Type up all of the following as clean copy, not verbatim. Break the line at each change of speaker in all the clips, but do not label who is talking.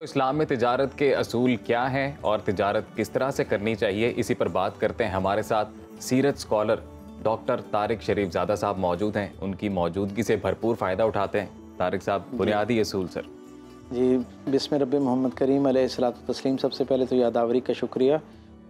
इस्लाम में तिजारत के असूल क्या हैं और तिजारत किस तरह से करनी चाहिए, इसी पर बात करते हैं। हमारे साथ सीरत स्कॉलर डॉक्टर तारिक शरीफ ज़ादा साहब मौजूद हैं। उनकी मौजूदगी से भरपूर फ़ायदा उठाते हैं। तारिक साहब, बुनियादी असूल सर।
जी, बिस्मिल्लाह रब्बी मोहम्मद करीम अलैहिस्सलातु तस्लीम। सबसे पहले तो यादावरी का शुक्रिया,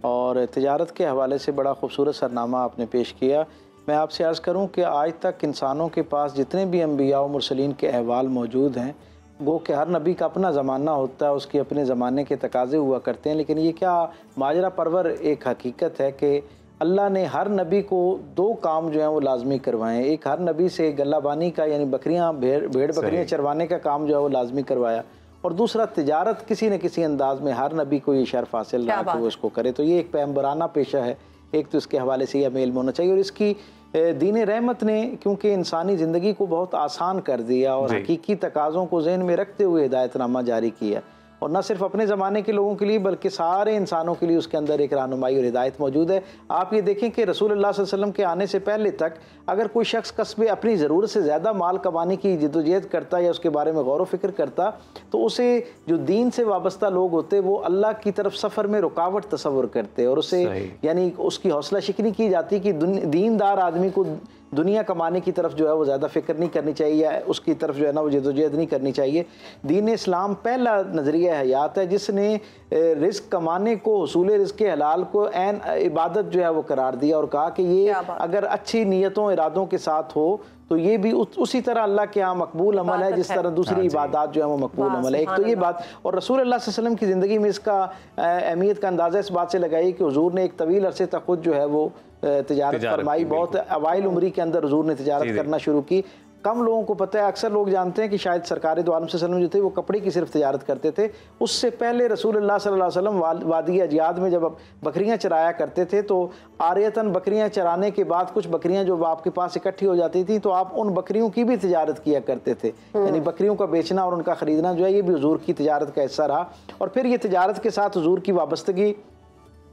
और तिजारत के हवाले से बड़ा खूबसूरत सरनामा आपने पेश किया। मैं आपसे अर्ज़ करूं कि आज तक इंसानों के पास जितने भी अम्बिया और मुरसलीन के अहवाल मौजूद हैं, गो कि हर नबी का अपना ज़माना होता है, उसके अपने ज़माने के तकाज़े हुआ करते हैं। लेकिन ये क्या माजरा परवर एक हकीकत है कि अल्लाह ने हर नबी को दो काम जो हैं वो लाजमी करवाएं। एक, हर नबी से गल्लाबानी का यानी बकरियां भेड़ बकरियां चरवाने का काम जो है वो लाजमी करवाया, और दूसरा तिजारत किसी न किसी अंदाज में हर नबी को ये शर्फ हासिल रहा कि वो इसको करे। तो ये एक पैगंबराना पेशा है। एक तो इसके हवाले से यह मेल होना चाहिए, और इसकी दीन रहमत ने क्योंकि इंसानी ज़िंदगी को बहुत आसान कर दिया और हकीकी तकाज़ों को जहन में रखते हुए हिदायतनामा जारी किया, और न सिर्फ अपने ज़माने के लोगों के लिए बल्कि सारे इंसानों के लिए उसके अंदर एक रहनुमाई और हिदायत मौजूद है। आप ये देखें कि रसूलुल्लाह सल्लल्लाहु अलैहि वसल्लम के आने से पहले तक अगर कोई शख्स कस्बे अपनी ज़रूरत से ज़्यादा माल कमाने की जद्दोजहद करता या उसके बारे में गौर व फिक्र करता, तो उसे जो दीन से वाबस्ता लोग होते वो अल्लाह की तरफ सफ़र में रुकावट तस्वर करते, और उसे यानी उसकी हौसला शिकनी की जाती कि दीनदार आदमी को दुनिया कमाने की तरफ जो है वो ज़्यादा फ़िक्र नहीं करनी चाहिए, या उसकी तरफ जो है ना वो जद्दोजहद नहीं करनी चाहिए। दीन इस्लाम पहला नज़रिया हयात है जिसने रिस्क कमाने को, हसूल रिस्क के हलाल को ऐन इबादत जो है वो करार दिया, और कहा कि ये अगर अच्छी नीयतों इरादों के साथ हो तो ये भी उसी तरह अल्लाह के यहाँ मकबूल अमल है जिस तरह दूसरी इबादत जो है वो मकबूल अमल है। एक तो ये बात, और रसूल अल्लाह सल्लल्लाहु अलैहि वसल्लम की ज़िंदगी में इसका अहमियत का अंदाज़ा इस बात से लगाई कि हुजूर ने एक तवील अरसे तक खुद जो है वो तिजारत फरमाई। बहुत अवाइल उम्री के अंदर हुजूर ने तिजारत करना शुरू की। कम लोगों को पता है, अक्सर लोग जानते हैं कि शायद सरकार दो आलम सल्लल्लाहु अलैहि वसल्लम जो थे वो कपड़े की सिर्फ तिजारत करते थे। उससे पहले रसूलुल्लाह सल्लल्लाहु अलैहि वसल्लम वादी अजियाद में जब बकरियां चराया करते थे, तो आरियतन बकरियां चराने के बाद कुछ बकरियां जो आपके पास इकट्ठी हो जाती थी, तो आप उन बकरियों की भी तिजारत किया करते थे। यानी बकरियों का बेचना और उनका ख़रीदना जो है ये भी हुजूर की तिजारत का हिस्सा रहा। और फिर ये तिजारत के साथ हुजूर की वाबस्तगी,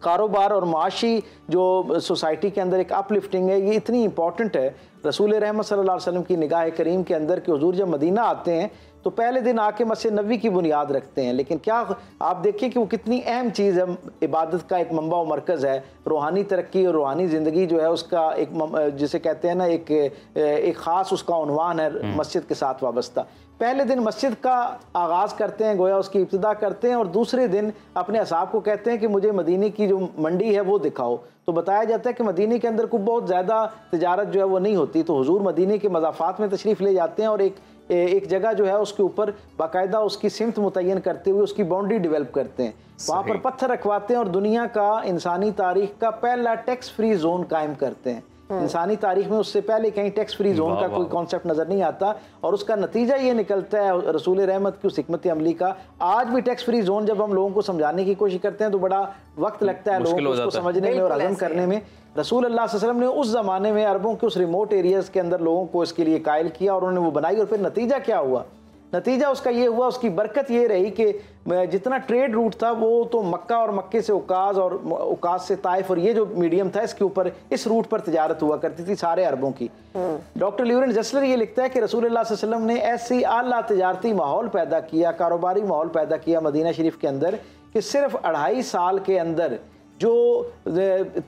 कारोबार और माशी जो सोसाइटी के अंदर एक अपलिफ्टिंग है, ये इतनी इंपॉर्टेंट है रसूल रहमत सल्लल्लाहु अलैहि वसल्लम की निगाह करीम के अंदर कि हुजूर जब मदीना आते हैं तो पहले दिन आके मस्जिद नबवी की बुनियाद रखते हैं। लेकिन क्या आप देखिए कि वो कितनी अहम चीज़ है, इबादत का एक मंबा और मरकज़ है। रूहानी तरक्की और रूहानी ज़िंदगी जो है उसका एक, जिसे कहते हैं ना, एक ख़ास उसका उन्वान है मस्जिद के साथ वाबस्ता। पहले दिन मस्जिद का आगाज़ करते हैं, गोया उसकी इब्तिदा करते हैं, और दूसरे दिन अपने असहाब को कहते हैं कि मुझे मदीने की जो मंडी है वो दिखाओ। तो बताया जाता है कि मदीने के अंदर कुछ बहुत ज़्यादा तिजारत जो है वो नहीं होती, तो हुजूर मदीने के मज़ाफ़ात में तशरीफ़ ले जाते हैं और एक जगह जो है उसके ऊपर बाकायदा उसकी सिमत मुतय्यन करते हुए उसकी बाउंड्री डेवलप करते हैं, वहाँ पर पत्थर रखवाते हैं और दुनिया का इंसानी तारीख का पहला टैक्स फ्री जोन कायम करते हैं। इंसानी तारीख में उससे पहले कहीं टैक्स फ्री जोन का कोई कॉन्सेप्ट नज़र नहीं आता, और उसका नतीजा ये निकलता है रसूल रहमत की उस हिकमत अमली का। आज भी टैक्स फ्री जोन जब हम लोगों को समझाने की कोशिश करते हैं तो बड़ा वक्त लगता है लोगों को उसको समझने में और हजम करने में। रसूल अल्लाह सल्लल्लाहु अलैहि वसल्लम ने उस ज़माने में अरबों के उस रिमोट एरियाज़ के अंदर लोगों को इसके लिए कायल किया, और उन्होंने वो बनाई, और फिर नतीजा क्या हुआ? नतीजा उसका ये हुआ, उसकी बरकत ये रही कि जितना ट्रेड रूट था वो तो मक्का और मक्के से उकाज, और उकाज से ताइफ, और ये जो मीडियम था इसके ऊपर, इस रूट पर तिजारत हुआ करती थी सारे अरबों की। डॉक्टर ल्यूरेंट जसलर ये लिखता है कि रसूलुल्लाह सल्लल्लाहु अलैहि वसल्लम ने ऐसी आला तिजारती माहौल पैदा किया, कारोबारी माहौल पैदा किया मदीना शरीफ के अंदर, कि सिर्फ 2.5 साल के अंदर जो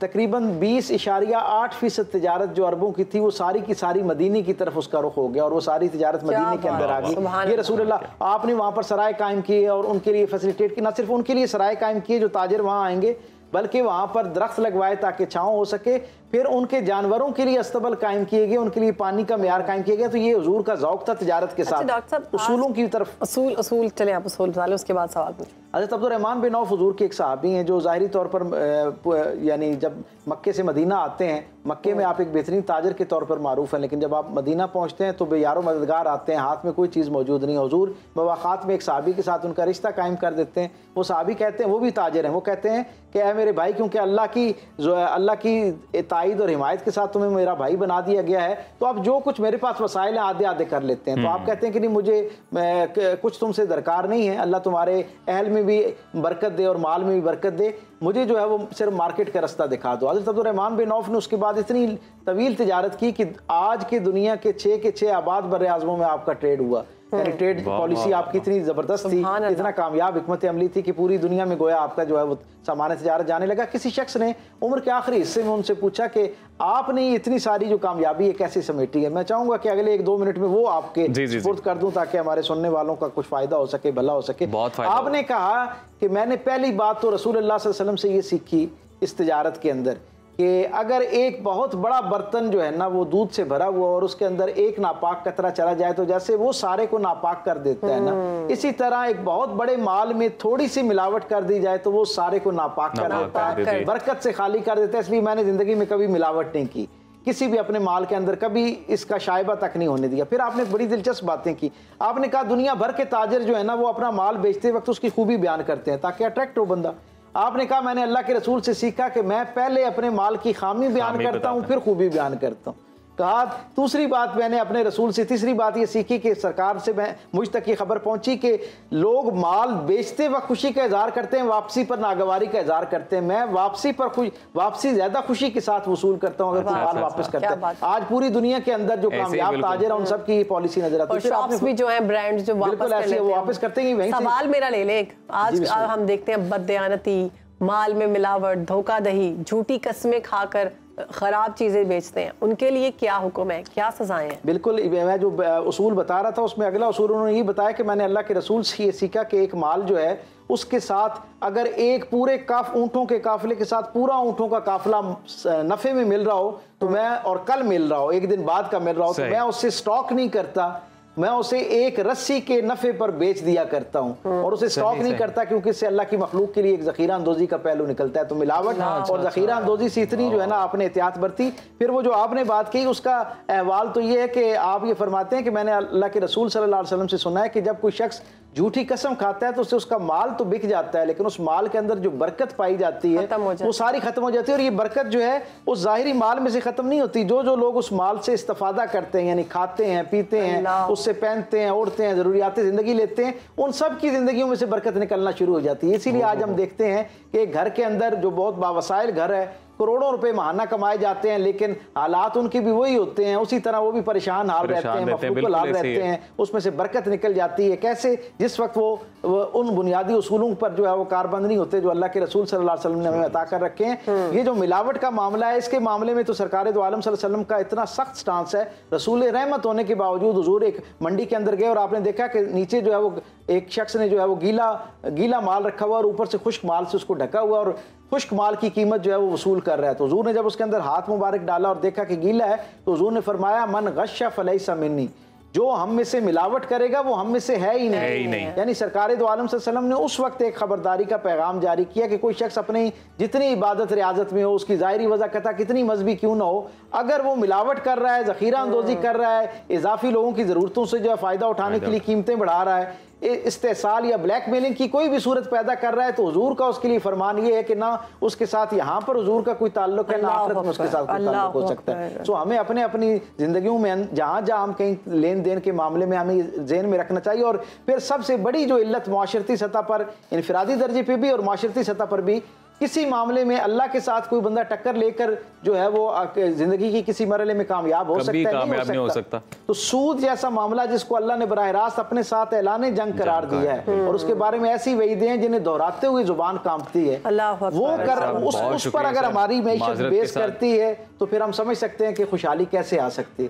तकरीबन 20.8% तिजारत जो अरबों की थी वो सारी की सारी मदीने की तरफ उसका रुख हो गया, और वो सारी तिजारत मदीने के अंदर आ गई। ये रसूलुल्लाह आपने वहाँ पर सराय कायम किए और उनके लिए फैसिलिटेट की, ना सिर्फ उनके लिए सराय कायम किए जो ताजिर वहाँ आएंगे, बल्कि वहाँ पर दरख्त लगवाए ताकि छाँव हो सके। फिर उनके जानवरों के लिए अस्तबल कायम किए गए, उनके लिए पानी का मेयार कायम किया गया। तो ये हुजूर का ज़ौक़ था तिजारत के साथ उसूलों की तरफ।
उसूल चले आप उसूल डालें, उसके बाद सवाल पूछें।
हज़रत अब्दुर्रहमान बिन औफ हुजूर के एक सहाबी हैं जो ज़ाहिरी तौर पर यानी जब मक्के से मदीना आते हैं, मक्के में आप एक बेहतरीन ताजर के तौर पर मारूफ हैं, लेकिन जब आप मदीना पहुँचते हैं तो बेयारो मददगार आते हैं, हाथ में कोई चीज़ मौजूद नहीं। हुजूर मुवाख़ात में एक सहाबी के साथ उनका रिश्ता कायम कर देते हैं। वो सहाबी कहते हैं, वो भी ताजर हैं, वो कहते हैं कि ऐ मेरे भाई, क्योंकि अल्लाह की ताईद और हिमायत के साथ तुम्हें मेरा भाई बना दिया गया है, तो आप जो कुछ मेरे पास वसाइल हैं आधे आधे कर लेते हैं। तो आप कहते हैं कि नहीं, मुझे कुछ तुमसे दरकार नहीं है, अल्लाह तुम्हारे अहल में भी बरकत दे और माल में भी बरकत दे, मुझे जो है वो सिर्फ मार्केट का रास्ता दिखा दो। हज़रत अब्दुर्रहमान बिन औफ ने उसके बाद इतनी तवील तिजारत की कि आज की दुनिया के 6 आबाद बर आज़मों में आपका ट्रेड हुआ। ट्रेड पॉलिसी आपकी इतनी ज़बरदस्त थी, इतना कामयाब हिकमत अमली थी कि पूरी दुनिया में गोया आपका जो है वो सामान तजारत जाने लगा। किसी शख्स ने उम्र के आखिरी हिस्से में उनसे पूछा कि आपने इतनी सारी जो कामयाबी है कैसे समेटी है। मैं चाहूँगा कि अगले 1-2 मिनट में वो आपके सुपुर्द कर दूँ ताकि हमारे सुनने वालों का कुछ फ़ायदा हो सके, भला हो सके। आपने कहा कि मैंने पहली बात तो रसूलुल्लाह सल्लल्लाहु अलैहि वसल्लम से ये सीखी इस तिजारत के अंदर कि अगर एक बहुत बड़ा बर्तन जो है ना वो दूध से भरा हुआ और उसके अंदर एक नापाक कतरा चला जाए तो जैसे वो सारे को नापाक कर देता है ना, इसी तरह एक बहुत बड़े माल में थोड़ी सी मिलावट कर दी जाए तो वो सारे को नापाक कर देता है, बरकत से खाली कर देता है। इसलिए मैंने जिंदगी में कभी मिलावट नहीं की, किसी भी अपने माल के अंदर कभी इसका शायबा तक नहीं होने दिया। फिर आपने बड़ी दिलचस्प बातें की। आपने कहा दुनिया भर के ताजिर जो है ना वो अपना माल बेचते वक्त उसकी खूबी बयान करते हैं ताकि अट्रैक्ट हो बंदा। आपने कहा मैंने अल्लाह के रसूल से सीखा कि मैं पहले अपने माल की खामी बयान करता हूँ फिर खूबी बयान करता हूँ। कहा दूसरी बात मैंने अपने रसूल से, तीसरी बात ये सीखी कि सरकार से मैं मुझ तक ये खबर पहुंची कि लोग माल बेचते वक्त खुशी का इजहार करते हैं, वापसी पर नागवारी का इजहार करते हैं। मैं वापसी पर वापसी ज्यादा खुशी के साथ वसूल करता हूँ अगर कोई माल वापस करता है। आज पूरी दुनिया के अंदर जो कामयाब ताजिर है उन सब की पॉलिसी नजर आती है।
शॉप्स भी जो है ब्रांड जो
बिल्कुल ऐसे वो वापस करते हैं।
सवाल मेरा ले ले, आज हम देखते हैं बददयानती, माल में मिलावट, धोखाधड़ी, झूठी कस्में खाकर खराब चीजें बेचते हैं, उनके लिए क्या हुक्म है, क्या सजाएं हैं?
बिल्कुल, मैं जो उसूल बता रहा था उसमें अगला उसूल उन्होंने ये बताया कि मैंने अल्लाह के रसूल से ये सीखा कि एक माल जो है उसके साथ अगर एक पूरे ऊँटों के काफिले के साथ पूरा ऊँटों का काफिला नफे में मिल रहा हो तो मैं, और कल मिल रहा हो, एक दिन बाद का मिल रहा हो तो मैं उससे स्टॉक नहीं करता, मैं उसे एक रस्सी के नफे पर बेच दिया करता हूं और उसे स्टॉक नहीं करता क्योंकि इससे अल्लाह की मखलूक के लिए एक जखीरा अंदोज़ी का पहलू निकलता है। तो मिलावट और जखीरा अंदोज़ी से इतनी जो है ना आपने एहतियात बरती। फिर वो जो आपने बात की उसका अहवाल तो ये है कि आप ये फरमाते हैं कि मैंने अल्लाह के रसूल सल्लल्लाहु अलैहि वसल्लम से सुना है कि जब कोई शख्स झूठी कसम खाता है तो उससे उसका माल तो बिक जाता है लेकिन उस माल के अंदर जो बरकत पाई जाती है वो सारी खत्म हो जाती है। और ये बरकत जो है उस जाहिरी माल में से खत्म नहीं होती। जो जो लोग उस माल से इस्तेफादा करते हैं यानी खाते हैं, पीते हैं, उससे पहनते हैं, ओढ़ते हैं, जरूरियात जिंदगी लेते हैं, उन सब की जिंदगियों में से बरकत निकलना शुरू हो जाती है। इसीलिए आज हम देखते हैं कि घर के अंदर जो बहुत बावसाइल घर है, करोड़ों रुपए महाना कमाए जाते हैं लेकिन हालात उनकी भी वही होते हैं, उसी तरह वो भी परेशान हाल रहते हैं, मफलूकुल हाल रहते हैं, उसमें से बरकत निकल जाती है। कैसे? जिस वक्त वो उन बुनियादी उसूलों पर जो है वो कारबंद नहीं होते जो अल्लाह के रसूल सल्लल्लाहु अलैहि वसल्लम ने हमें अता कर रखे हैं। ये जो मिलावट का मामला है इसके मामले में तो सरकार दो आलम सल्लल्लाहु अलैहि वसल्लम का इतना सख्त स्टांस है, रसूल रहमत होने के बावजूद हुजूर एक मंडी के अंदर गए और आपने देखा कि नीचे जो है वो एक शख्स ने जो है वो गीला माल रखा हुआ और ऊपर से खुश्क माल से उसको ढका हुआ और खुश्क माल की कीमत जो है वो वसूल कर रहा है। तो हुजूर ने जब उसके अंदर हाथ मुबारक डाला और देखा कि गीला है तो हुजूर ने फरमाया मन गश्शा फलैसा मिन्नी, जो हम में से मिलावट करेगा वो हम में से है ही नहीं। यानी सरकार दो आलम सल्लल्लाहु अलैहि वसल्लम ने उस वक्त एक खबरदारी का पैगाम जारी किया कि कोई शख्स अपनी जितनी इबादत रियाजत में हो, उसकी ज़ाहिरी वज़ाकता कितनी मजहबी क्यों ना हो, अगर वो मिलावट कर रहा है, ज़ख़ीरा अंदोज़ी कर रहा है, इजाफी लोगों की ज़रूरतों से जो है फ़ायदा उठाने के लिए कीमतें बढ़ा रहा है, इस्तेसाल या ब्लैकमेलिंग की कोई भी सूरत पैदा कर रहा है, तो हुजूर का उसके लिए फरमान ये है कि ना उसके साथ यहाँ पर हुजूर का कोई ताल्लुक है ना आखिरत में उसके साथ कोई ताल्लुक हो सकता है। तो हमें अपनी जिंदगियों में जहाँ जहाँ हम कहीं लेन देन के मामले में हमें ज़हन में रखना चाहिए। और फिर सबसे बड़ी जो इल्लत माशरती सतह पर, इनफरादी दर्जे पर भी और माशरती सतह पर भी, किसी मामले में अल्लाह के साथ कोई बंदा टक्कर लेकर जो है वो जिंदगी की किसी मरहले में कामयाब हो सकता है, नहीं हो सकता। तो सूद जैसा मामला जिसको अल्लाह ने बराह रास्त अपने साथ ऐलान जंग करार दिया है और उसके बारे में ऐसी वईदें हैं जिन्हें दोहराते हुए जुबान कांपती है, वो कर उस पर अगर हमारी मैशत बेस करती है तो फिर हम समझ सकते हैं कि खुशहाली कैसे आ सकती है।